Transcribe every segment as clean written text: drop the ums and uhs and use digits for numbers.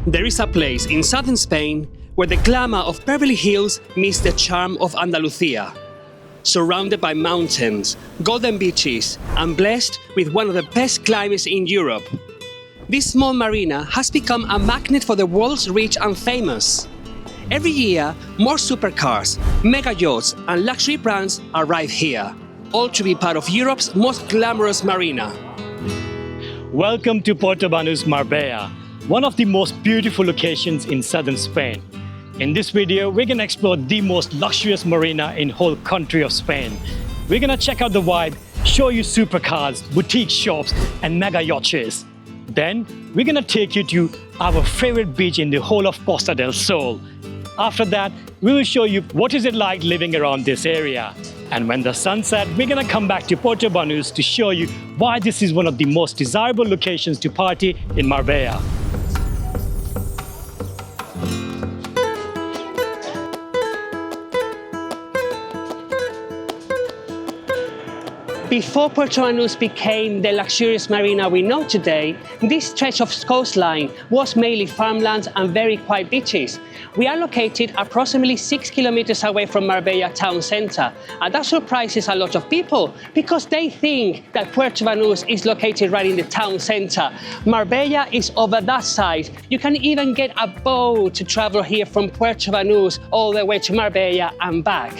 There is a place in southern Spain where the glamour of Beverly Hills meets the charm of Andalucia. Surrounded by mountains, golden beaches, and blessed with one of the best climates in Europe, this small marina has become a magnet for the world's rich and famous. Every year, more supercars, mega yachts, and luxury brands arrive here, all to be part of Europe's most glamorous marina. Welcome to Puerto Banus, Marbella, one of the most beautiful locations in southern Spain. In this video, we're going to explore the most luxurious marina in whole country of Spain. We're going to check out the vibe, show you supercars, boutique shops, and mega yachts. Then, we're going to take you to our favorite beach in the whole of Costa del Sol. After that, we will show you what is it like living around this area. And when the sun sets, we're going to come back to Puerto Banus to show you why this is one of the most desirable locations to party in Marbella. Before Puerto Banus became the luxurious marina we know today, this stretch of coastline was mainly farmlands and very quiet beaches. We are located approximately 6 kilometers away from Marbella town center, and that surprises a lot of people because they think that Puerto Banus is located right in the town center. Marbella is over that side. You can even get a boat to travel here from Puerto Banus all the way to Marbella and back.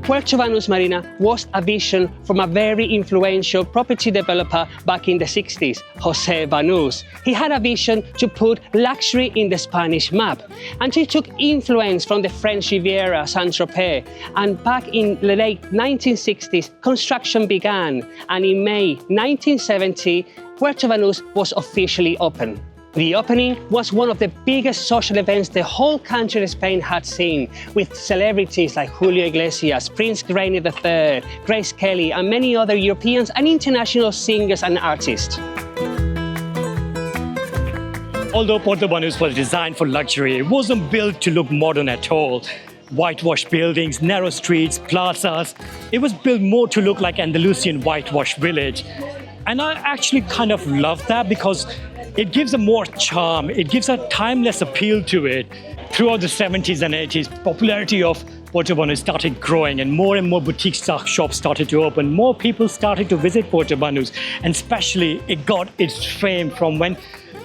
Puerto Banus Marina was a vision from a very influential property developer back in the 60s, José Banús. He had a vision to put luxury in the Spanish map, and he took influence from the French Riviera, Saint-Tropez. And back in the late 1960s, construction began, and in May 1970, Puerto Banus was officially open. The opening was one of the biggest social events the whole country of Spain had seen, with celebrities like Julio Iglesias, Prince Rainier III, Grace Kelly, and many other Europeans and international singers and artists. Although Puerto Banus was designed for luxury, it wasn't built to look modern at all. Whitewashed buildings, narrow streets, plazas. It was built more to look like Andalusian whitewashed village. And I actually kind of love that because it gives a more charm, it gives a timeless appeal to it. Throughout the 70s and 80s, popularity of Puerto Banus started growing and more boutique shops started to open. More people started to visit Puerto Banus, and especially it got its fame from when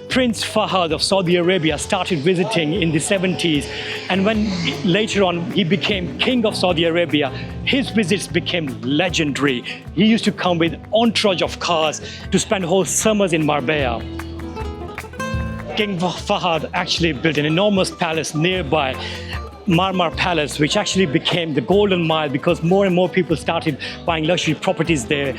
Prince Fahd of Saudi Arabia started visiting in the 70s. And when later on he became king of Saudi Arabia, his visits became legendary. He used to come with entourage of cars to spend whole summers in Marbella. King Fahd actually built an enormous palace nearby, Marmar Palace, which actually became the Golden Mile because more and more people started buying luxury properties there.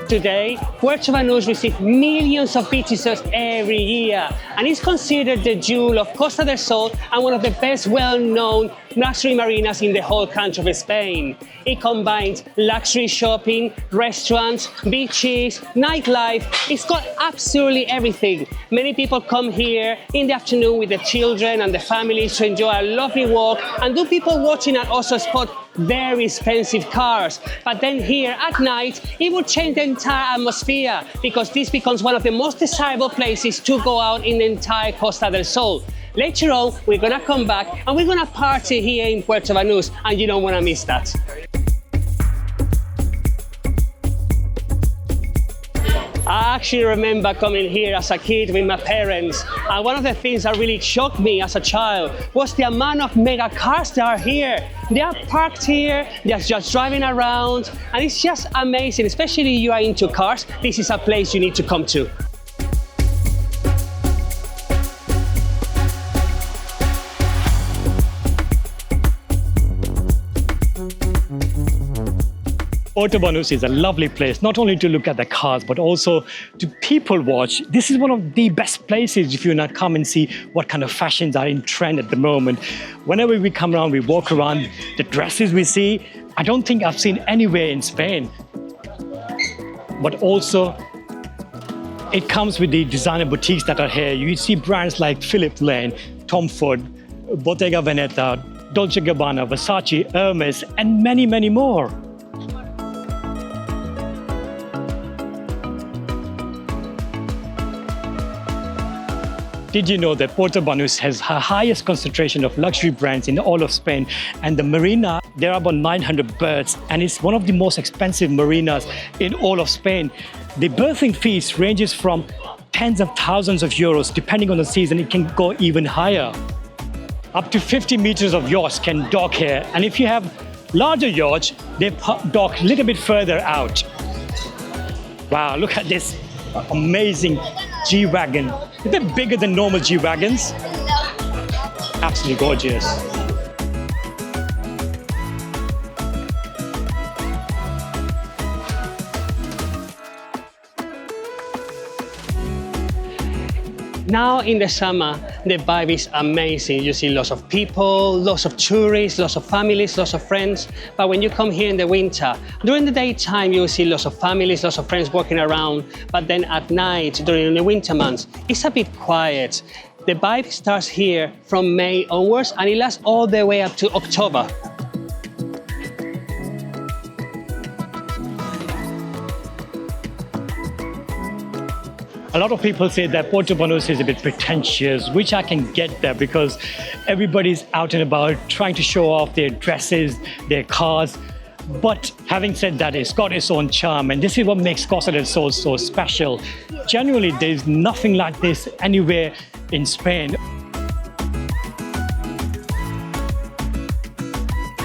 Today, Puerto Banus receives millions of visitors every year, and is considered the jewel of Costa del Sol and one of the best well-known luxury marinas in the whole country of Spain. It combines luxury shopping, restaurants, beaches, nightlife. It's got absolutely everything. Many people come here in the afternoon with the children and the families to enjoy a lovely walk, and do people watching and also spot very expensive cars. But then here at night, it will change the entire atmosphere because this becomes one of the most desirable places to go out in the entire Costa del Sol. Later on, we're gonna come back and we're gonna party here in Puerto Banus, and you don't wanna miss that. I actually remember coming here as a kid with my parents, and one of the things that really shocked me as a child was the amount of mega cars that are here. They are parked here, they're just driving around, and it's just amazing. Especially if you are into cars, this is a place you need to come to. Puerto Banus is a lovely place, not only to look at the cars, but also to people watch. This is one of the best places if you want to come and see what kind of fashions are in trend at the moment. Whenever we come around, we walk around, the dresses we see, I don't think I've seen anywhere in Spain. But also, it comes with the designer boutiques that are here. You see brands like Philip Lane, Tom Ford, Bottega Veneta, Dolce & Gabbana, Versace, Hermes, and many, many more. Did you know that Puerto Banus has the highest concentration of luxury brands in all of Spain? And the Marina, there are about 900 berths, and it's one of the most expensive marinas in all of Spain. The berthing fees ranges from tens of thousands of euros. Depending on the season, it can go even higher. Up to 50 meters of yachts can dock here, and if you have larger yachts, they dock a little bit further out. Wow, look at this amazing G-Wagon. Is it bigger than normal G-Wagons? Absolutely gorgeous. Now in the summer, the vibe is amazing. You see lots of people, lots of tourists, lots of families, lots of friends. But when you come here in the winter, during the daytime, you will see lots of families, lots of friends walking around. But then at night, during the winter months, it's a bit quiet. The vibe starts here from May onwards, and it lasts all the way up to October. A lot of people say that Puerto Banus is a bit pretentious, which I can get there because everybody's out and about trying to show off their dresses, their cars. But having said that, it's got its own charm, and this is what makes Costa del Sol so special. Generally, there's nothing like this anywhere in Spain.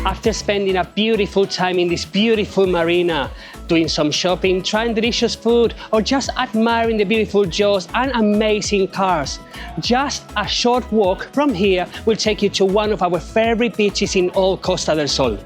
After spending a beautiful time in this beautiful marina, doing some shopping, trying delicious food, or just admiring the beautiful yachts and amazing cars, just a short walk from here will take you to one of our favorite beaches in all Costa del Sol.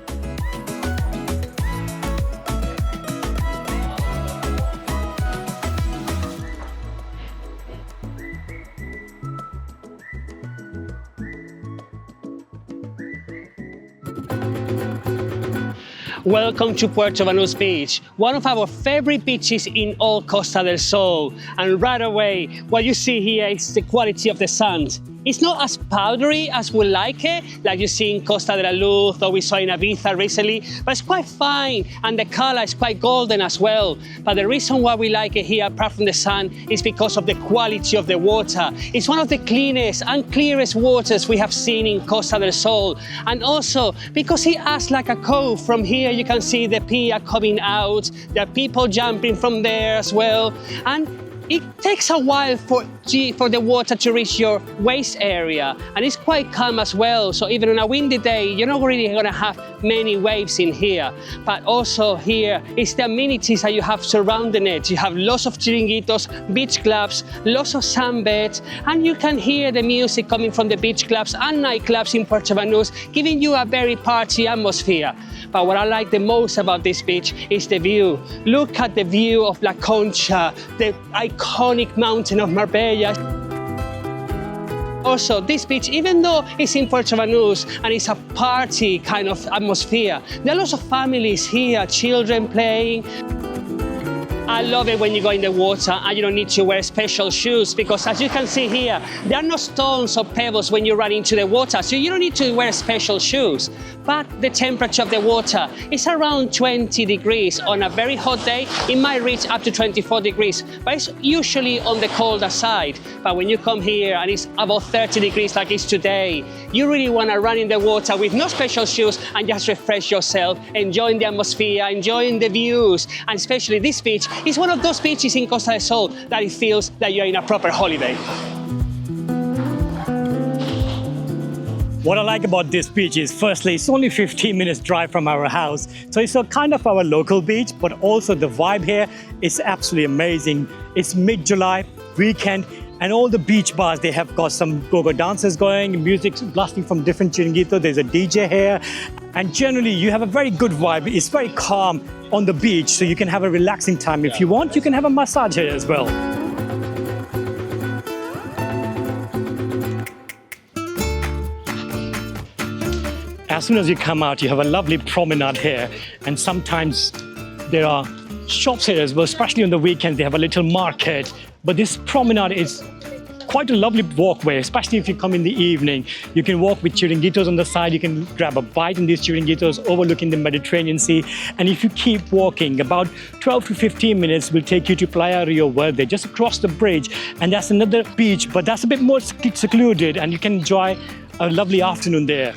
Welcome to Puerto Banus Beach, one of our favorite beaches in all Costa del Sol. And right away, what you see here is the quality of the sand. It's not as powdery as we like it, like you see in Costa de la Luz or we saw in Ibiza recently, but it's quite fine and the color is quite golden as well. But the reason why we like it here, apart from the sun, is because of the quality of the water. It's one of the cleanest and clearest waters we have seen in Costa del Sol. And also because it acts like a cove. From here you can see the pier coming out, there are people jumping from there as well. And it takes a while for the water to reach your waist area, and it's quite calm as well. So even on a windy day, you're not really going to have many waves in here. But also here is the amenities that you have surrounding it. You have lots of chiringuitos, beach clubs, lots of sunbeds, and you can hear the music coming from the beach clubs and nightclubs in Puerto Banus, giving you a very party atmosphere. But what I like the most about this beach is the view. Look at the view of La Concha, the iconic mountain of Marbella. Also, this beach, even though it's in Puerto Banus and it's a party kind of atmosphere, there are lots of families here, children playing. I love it when you go in the water and you don't need to wear special shoes, because as you can see here, there are no stones or pebbles when you run into the water, so you don't need to wear special shoes. But the temperature of the water is around 20 degrees. On a very hot day, it might reach up to 24 degrees, but it's usually on the colder side. But when you come here and it's about 30 degrees like it's today, you really want to run in the water with no special shoes and just refresh yourself, enjoying the atmosphere, enjoying the views. And especially this beach is one of those beaches in Costa del Sol that it feels that you're in a proper holiday. What I like about this beach is, firstly, it's only 15 minutes drive from our house. So it's a kind of our local beach, but also the vibe here is absolutely amazing. It's mid-July, weekend, and all the beach bars, they have got some go-go dancers going, music blasting from different chiringuitos. There's a DJ here. And generally, you have a very good vibe. It's very calm on the beach, so you can have a relaxing time. If you want, you can have a massage here as well. As soon as you come out, you have a lovely promenade here, and sometimes there are shops here as well, especially on the weekends. They have a little market, but this promenade is quite a lovely walkway, especially if you come in the evening. You can walk with chiringuitos on the side. You can grab a bite in these chiringuitos overlooking the Mediterranean Sea. And if you keep walking, about 12 to 15 minutes will take you to Playa Rio Verde, just across the bridge. And that's another beach, but that's a bit more secluded, and you can enjoy a lovely afternoon there.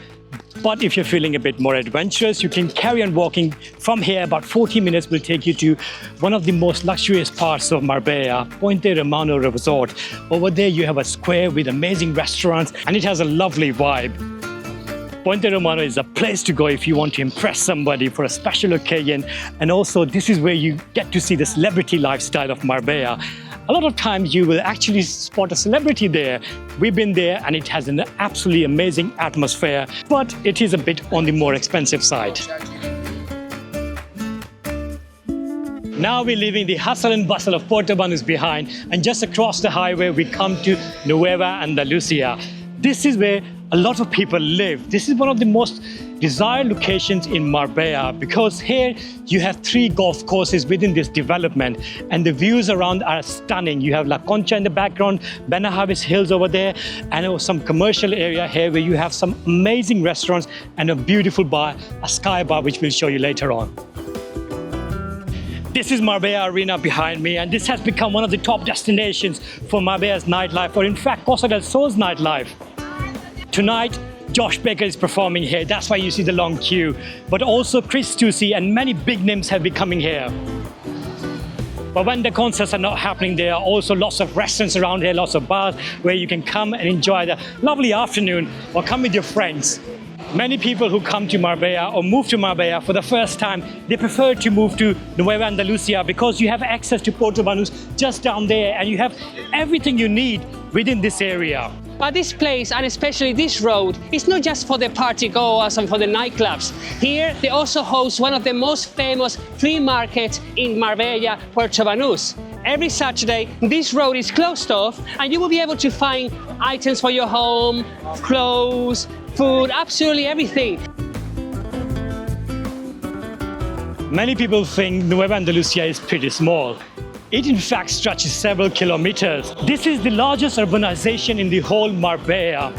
But if you're feeling a bit more adventurous, you can carry on walking from here. About 40 minutes will take you to one of the most luxurious parts of Marbella, Puente Romano Resort. Over there you have a square with amazing restaurants, and it has a lovely vibe. Puente Romano is a place to go if you want to impress somebody for a special occasion. And also this is where you get to see the celebrity lifestyle of Marbella. A lot of times you will actually spot a celebrity there. We've been there and it has an absolutely amazing atmosphere, but it is a bit on the more expensive side. Now we're leaving the hustle and bustle of Puerto Banus behind, and just across the highway we come to Nueva Andalucia. This is where a lot of people live. This is one of the most desired locations in Marbella because here you have 3 golf courses within this development, and the views around are stunning. You have La Concha in the background, Benahavis Hills over there, and some commercial area here where you have some amazing restaurants and a beautiful bar, a sky bar, which we'll show you later on. This is Marbella Arena behind me, and this has become one of the top destinations for Marbella's nightlife, or in fact Costa del Sol's nightlife. Tonight, Josh Baker is performing here. That's why you see the long queue. But also Chris Tucci and many big names have been coming here. But when the concerts are not happening, there are also lots of restaurants around here, lots of bars where you can come and enjoy the lovely afternoon or come with your friends. Many people who come to Marbella or move to Marbella for the first time, they prefer to move to Nueva Andalucia because you have access to Puerto Banus just down there, and you have everything you need within this area. But this place, and especially this road, is not just for the party goers and for the nightclubs. Here, they also host one of the most famous flea markets in Marbella, Puerto Banus. Every Saturday, this road is closed off, and you will be able to find items for your home, clothes, food, absolutely everything. Many people think Nueva Andalucia is pretty small. It in fact stretches several kilometers. This is the largest urbanization in the whole Marbella.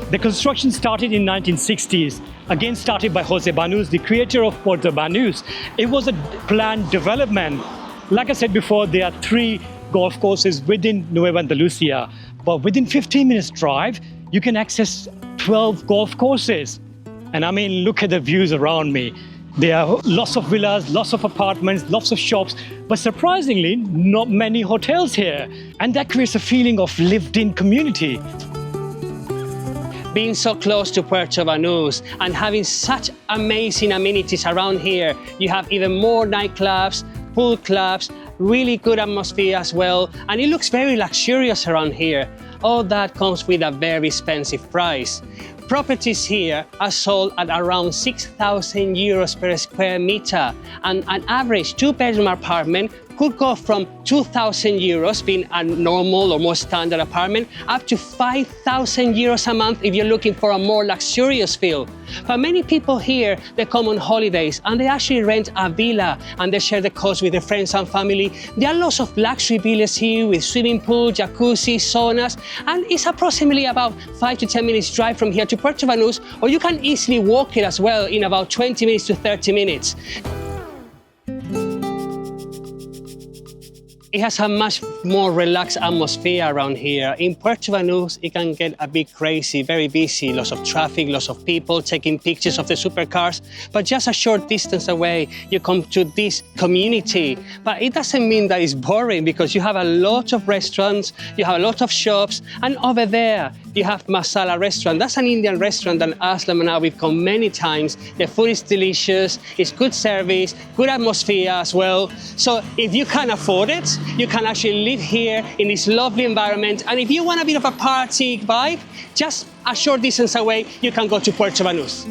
The construction started in 1960s, again started by Jose Banus, the creator of Puerto Banus. It was a planned development. Like I said before, there are 3 golf courses within Nueva Andalucia, but within 15 minutes drive, you can access 12 golf courses. And I mean, look at the views around me. There are lots of villas, lots of apartments, lots of shops, but surprisingly, not many hotels here. And that creates a feeling of lived-in community. Being so close to Puerto Banus and having such amazing amenities around here, you have even more nightclubs, pool clubs, really good atmosphere as well, and it looks very luxurious around here. All that comes with a very expensive price. Properties here are sold at around 6,000 euros per square meter, and an average 2-bedroom apartment could go from 2,000 euros, being a normal or more standard apartment, up to 5,000 euros a month if you're looking for a more luxurious feel. But many people here, they come on holidays and they actually rent a villa and they share the cost with their friends and family. There are lots of luxury villas here with swimming pool, jacuzzi, saunas, and it's approximately about 5 to 10 minutes drive from here to Puerto Banus, or you can easily walk it as well in about 20 minutes to 30 minutes. It has a much more relaxed atmosphere around here. In Puerto Banus, it can get a bit crazy, very busy, lots of traffic, lots of people taking pictures of the supercars. But just a short distance away, you come to this community. But it doesn't mean that it's boring, because you have a lot of restaurants, you have a lot of shops, and over there, you have Masala restaurant. That's an Indian restaurant that Aslam and I, we've come many times. The food is delicious, it's good service, good atmosphere as well. So if you can afford it, you can actually live here in this lovely environment. And if you want a bit of a party vibe, just a short distance away, you can go to Puerto Banus.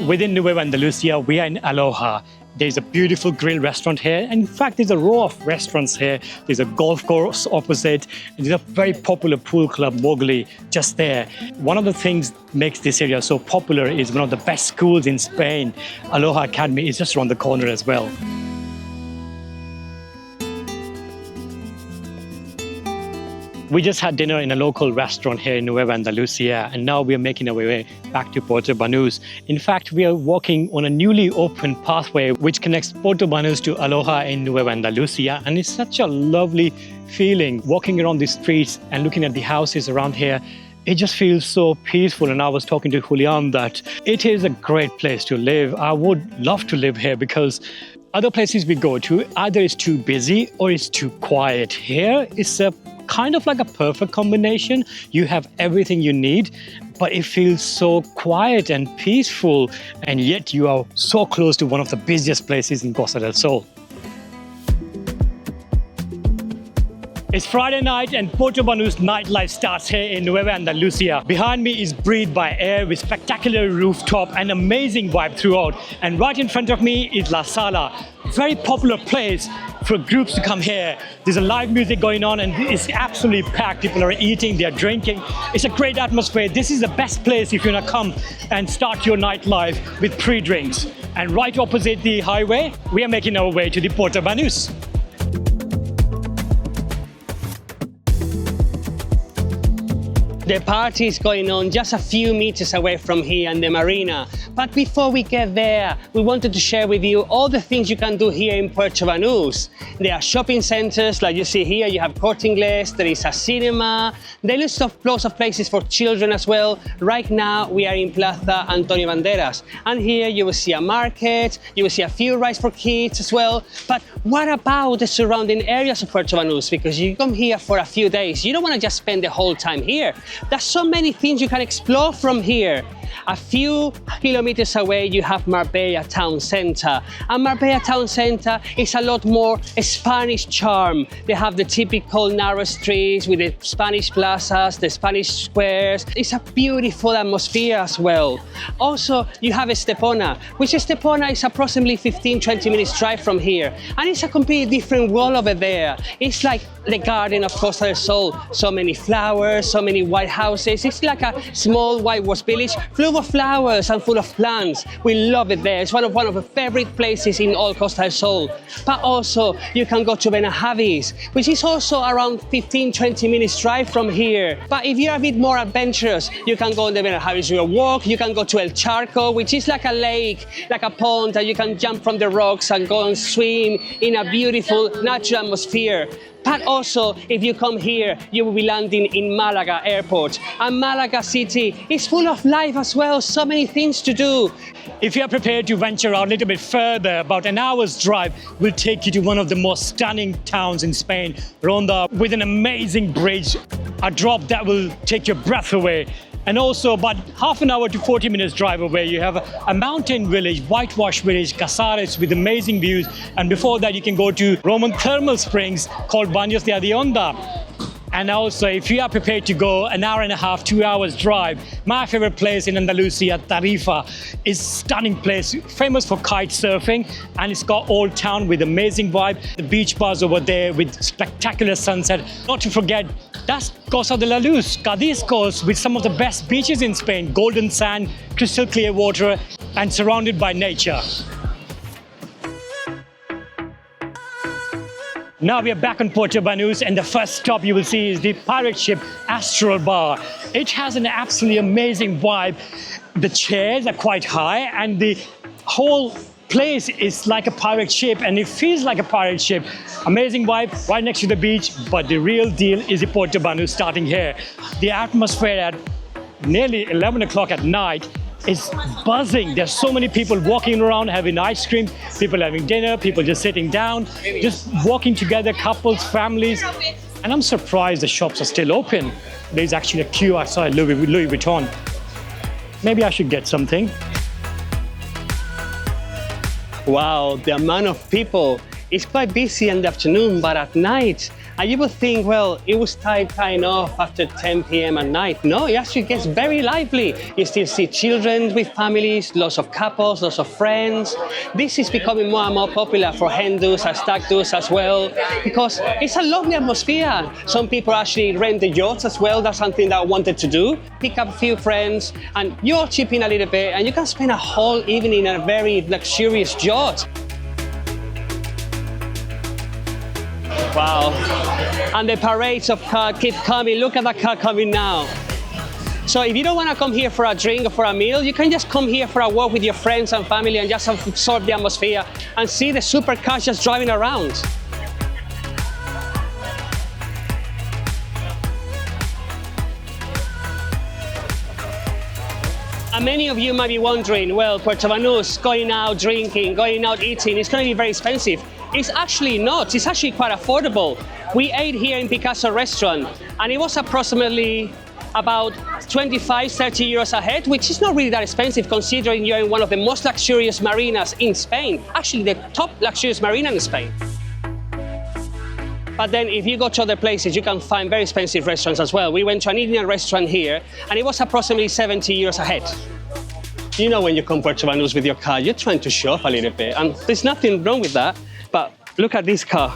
Within Nueva Andalucia, we are in Aloha. There's a beautiful grill restaurant here. And in fact, there's a row of restaurants here. There's a golf course opposite. And there's a very popular pool club, Mowgli, just there. One of the things that makes this area so popular is one of the best schools in Spain. Aloha Academy is just around the corner as well. We just had dinner in a local restaurant here in Nueva Andalucia, and now we are making our way back to Puerto Banus. In fact, we are walking on a newly opened pathway which connects Puerto Banus to Aloha in Nueva Andalucia, and it's such a lovely feeling walking around the streets and looking at the houses around here. It just feels so peaceful, and I was talking to Julian that it is a great place to live. I would love to live here because other places we go to, either it's too busy or it's too quiet. Here, it's a kind of like a perfect combination. You have everything you need, but it feels so quiet and peaceful, and yet you are so close to one of the busiest places in Costa del Sol. It's Friday night and Puerto Banus nightlife starts here in Nueva Andalucia. Behind me is breathed by air with spectacular rooftop and amazing vibe throughout. And right in front of me is La Sala, very popular place for groups to come here. There's a live music going on and it's absolutely packed. People are eating, they're drinking. It's a great atmosphere. This is the best place if you want to come and start your nightlife with pre-drinks. And right opposite the highway, we are making our way to the Puerto Banus. The party is going on just a few meters away from here in the Marina. But before we get there, we wanted to share with you all the things you can do here in Puerto Banus. There are shopping centers, like you see here, you have Corte Inglés, there is a cinema, there is lots of places for children as well. Right now, we are in Plaza Antonio Banderas. And here you will see a market, you will see a few rides for kids as well. But what about the surrounding areas of Puerto Banus? Because you come here for a few days, you don't want to just spend the whole time here. There's so many things you can explore from here. A few kilometers away, you have Marbella town center. And Marbella town center is a lot more Spanish charm. They have the typical narrow streets with the Spanish plazas, the Spanish squares. It's a beautiful atmosphere as well. Also, you have Estepona, which Estepona is approximately 15-20 minutes drive from here. And it's a completely different world over there. It's like the garden of Costa del Sol. So many flowers, so many white houses. It's like a small whitewashed village full of flowers and full of plants. We love it there. It's one of the favorite places in all Costa del Sol. But also, you can go to Benajavis, which is also around 15-20 minutes drive from here. But if you're a bit more adventurous, you can go on the Benajavis River walk. You can go to El Charco, which is like a lake, like a pond that you can jump from the rocks and go and swim in a beautiful natural atmosphere. But also, if you come here, you will be landing in Malaga airport. And Malaga city is full of life as well, so many things to do. If you are prepared to venture out a little bit further, about an hour's drive will take you to one of the most stunning towns in Spain, Ronda, with an amazing bridge, a drop that will take your breath away. And also about half an hour to 40 minutes drive away, you have a mountain village, whitewashed village, Casares with amazing views. And before that, you can go to Roman thermal springs called Baños de Adionda. And also, if you are prepared to go an hour and a half, 2 hours drive, my favorite place in Andalusia, Tarifa, is a stunning place, famous for kite surfing, and it's got old town with amazing vibe. The beach bars over there with spectacular sunset. Not to forget, that's Costa de la Luz, Cadiz coast, with some of the best beaches in Spain, golden sand, crystal clear water, and surrounded by nature. Now we are back on Puerto Banus, and the first stop you will see is the pirate ship Astral Bar. It has an absolutely amazing vibe. The chairs are quite high, and the whole place is like a pirate ship, and it feels like a pirate ship. Amazing vibe right next to the beach, but the real deal is the Puerto Banus starting here. The atmosphere at nearly 11 o'clock at night is buzzing. There's so many people walking around having ice cream, people having dinner, people just sitting down, just walking together, couples, families. And I'm surprised the shops are still open. There's actually a queue outside Louis Vuitton. Maybe I should get something. Wow, the amount of people. It's quite busy in the afternoon, but at night, and you would think, well, it was tying off after 10 p.m. at night. No, it actually gets very lively. You still see children with families, lots of couples, lots of friends. This is becoming more and more popular for hen do's and stag do's as well, because it's a lovely atmosphere. Some people actually rent the yachts as well. That's something that I wanted to do. Pick up a few friends, and you all chip in a little bit, and you can spend a whole evening in a very luxurious yacht. Wow. And the parades of cars keep coming. Look at that car coming now. So if you don't want to come here for a drink or for a meal, you can just come here for a walk with your friends and family and just absorb the atmosphere and see the supercars just driving around. And many of you might be wondering, well, Puerto Banus, going out drinking, going out eating, it's going to be very expensive. It's actually not. It's actually quite affordable. We ate here in Picasso restaurant, and it was approximately about 25, 30 euros a head, which is not really that expensive considering you're in one of the most luxurious marinas in Spain. Actually, the top luxurious marina in Spain. But then if you go to other places, you can find very expensive restaurants as well. We went to an Indian restaurant here, and it was approximately 70 euros a head. You know, when you come to Puerto Banus with your car, you're trying to show off a little bit, and there's nothing wrong with that. But look at this car.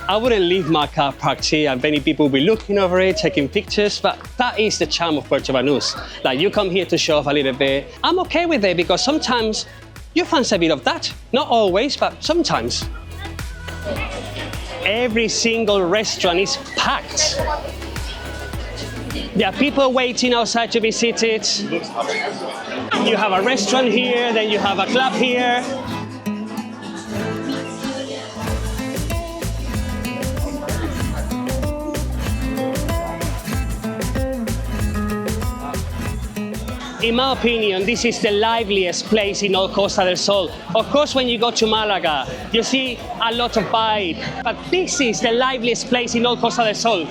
I wouldn't leave my car parked here, and many people will be looking over it, taking pictures, but that is the charm of Puerto Banus. Like, you come here to show off a little bit. I'm okay with it because sometimes you fancy a bit of that. Not always, but sometimes. Every single restaurant is packed. There are people waiting outside to be seated. You have a restaurant here, then you have a club here. In my opinion, this is the liveliest place in all Costa del Sol. Of course, when you go to Malaga, you see a lot of vibe, but this is the liveliest place in all Costa del Sol.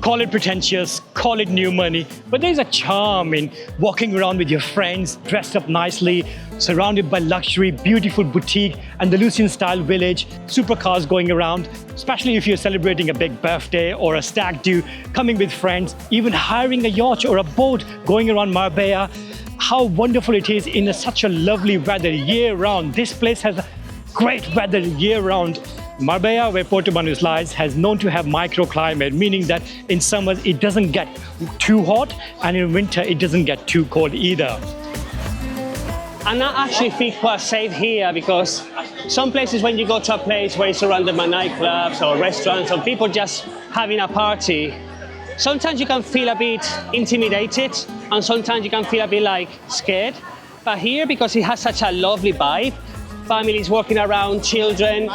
Call it pretentious, call it new money, but there's a charm in walking around with your friends, dressed up nicely, surrounded by luxury, beautiful boutique, Andalusian-style village, supercars going around, especially if you're celebrating a big birthday or a stag do, coming with friends, even hiring a yacht or a boat going around Marbella. How wonderful it is in such a lovely weather year-round. This place has great weather year-round. Marbella, where Puerto Banus lies, has known to have microclimate, meaning that in summers it doesn't get too hot, and in winter it doesn't get too cold either. And I actually feel quite safe here because some places when you go to a place where it's surrounded by nightclubs or restaurants or people just having a party, sometimes you can feel a bit intimidated and sometimes you can feel a bit like scared. But here, because it has such a lovely vibe, families walking around, children,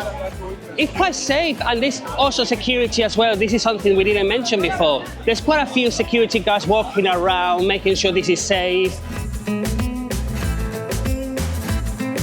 it's quite safe, and there's also security as well. This is something we didn't mention before. There's quite a few security guards walking around, making sure this is safe.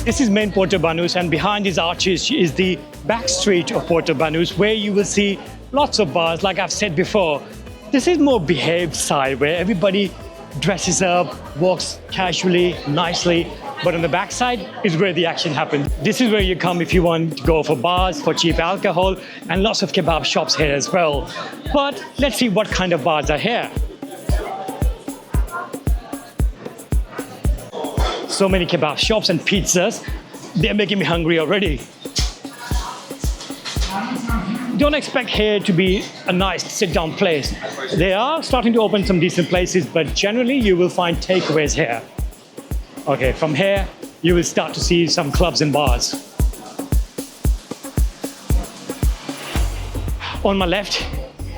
This is main Puerto Banus, and behind these arches is the back street of Puerto Banus, where you will see lots of bars, like I've said before. This is more behaved side, where everybody dresses up, walks casually, nicely, but on the backside is where the action happens. This is where you come if you want to go for bars, for cheap alcohol, and lots of kebab shops here as well. But let's see what kind of bars are here. So many kebab shops and pizzas, they're making me hungry already. Don't expect here to be a nice sit-down place. They are starting to open some decent places, but generally you will find takeaways here. Okay, from here, you will start to see some clubs and bars. On my left,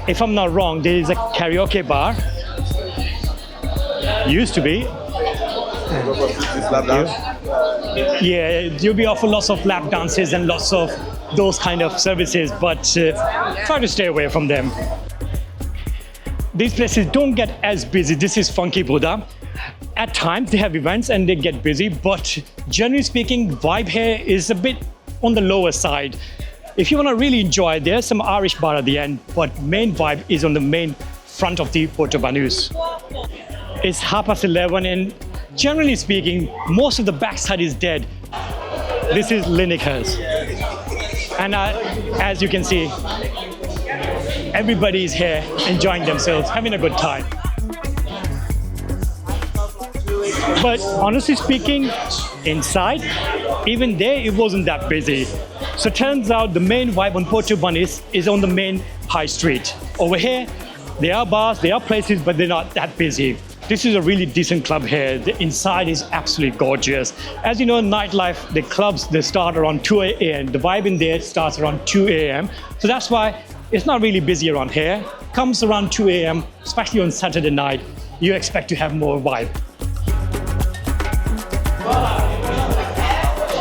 if I'm not wrong, there is a karaoke bar. Used to be. Yeah, you'll be offered lots of lap dances and lots of those kind of services, but try to stay away from them. These places don't get as busy. This is Funky Buddha. At times they have events and they get busy, but generally speaking, vibe here is a bit on the lower side. If you want to really enjoy, there's some Irish bar at the end, but main vibe is on the main front of the Puerto Banus. It's 11:30, and generally speaking, most of the backside is dead. This is Lineker's. And as you can see, everybody is here enjoying themselves, having a good time. But honestly speaking, inside, even there, it wasn't that busy. So turns out the main vibe on Puerto Banus is on the main high street. Over here, there are bars, there are places, but they're not that busy. This is a really decent club here. The inside is absolutely gorgeous. As you know, nightlife, the clubs, they start around 2 a.m. The vibe in there starts around 2 a.m. So that's why it's not really busy around here. Comes around 2 a.m., especially on Saturday night, you expect to have more vibe.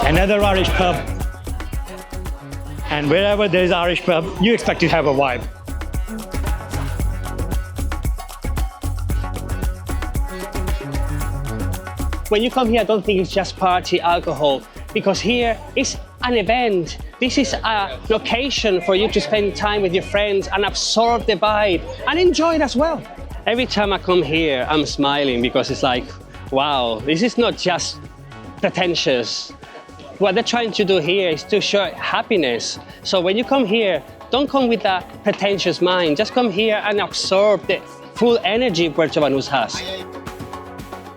Another Irish pub. And wherever there's Irish pub, you expect to have a vibe. When you come here, I don't think it's just party alcohol, because here is an event. This is a location for you to spend time with your friends and absorb the vibe and enjoy it as well. Every time I come here, I'm smiling because it's like, wow, this is not just pretentious. What they're trying to do here is to show happiness. So when you come here, don't come with a pretentious mind. Just come here and absorb the full energy Puerto Banus has.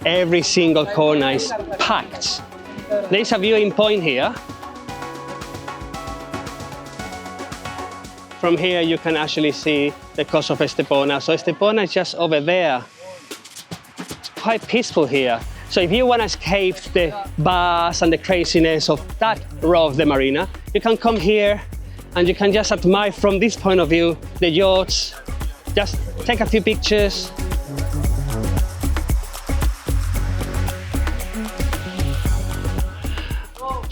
Every single corner is packed. There's a viewing point here. From here you can actually see the coast of Estepona. So Estepona is just over there. It's quite peaceful here. So if you want to escape the bars and the craziness of that row of the Marina, you can come here and you can just admire from this point of view the yachts. Just take a few pictures.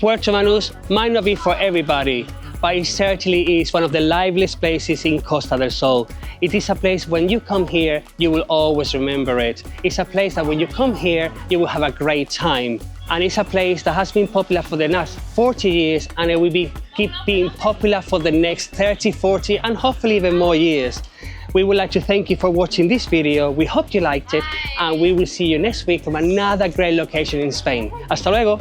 Puerto Banus might not be for everybody, but it certainly is one of the liveliest places in Costa del Sol. It is a place when you come here, you will always remember it. It's a place that when you come here, you will have a great time. And it's a place that has been popular for the last 40 years and it will keep being popular for the next 30, 40 and hopefully even more years. We would like to thank you for watching this video. We hope you liked it and we will see you next week from another great location in Spain. Hasta luego!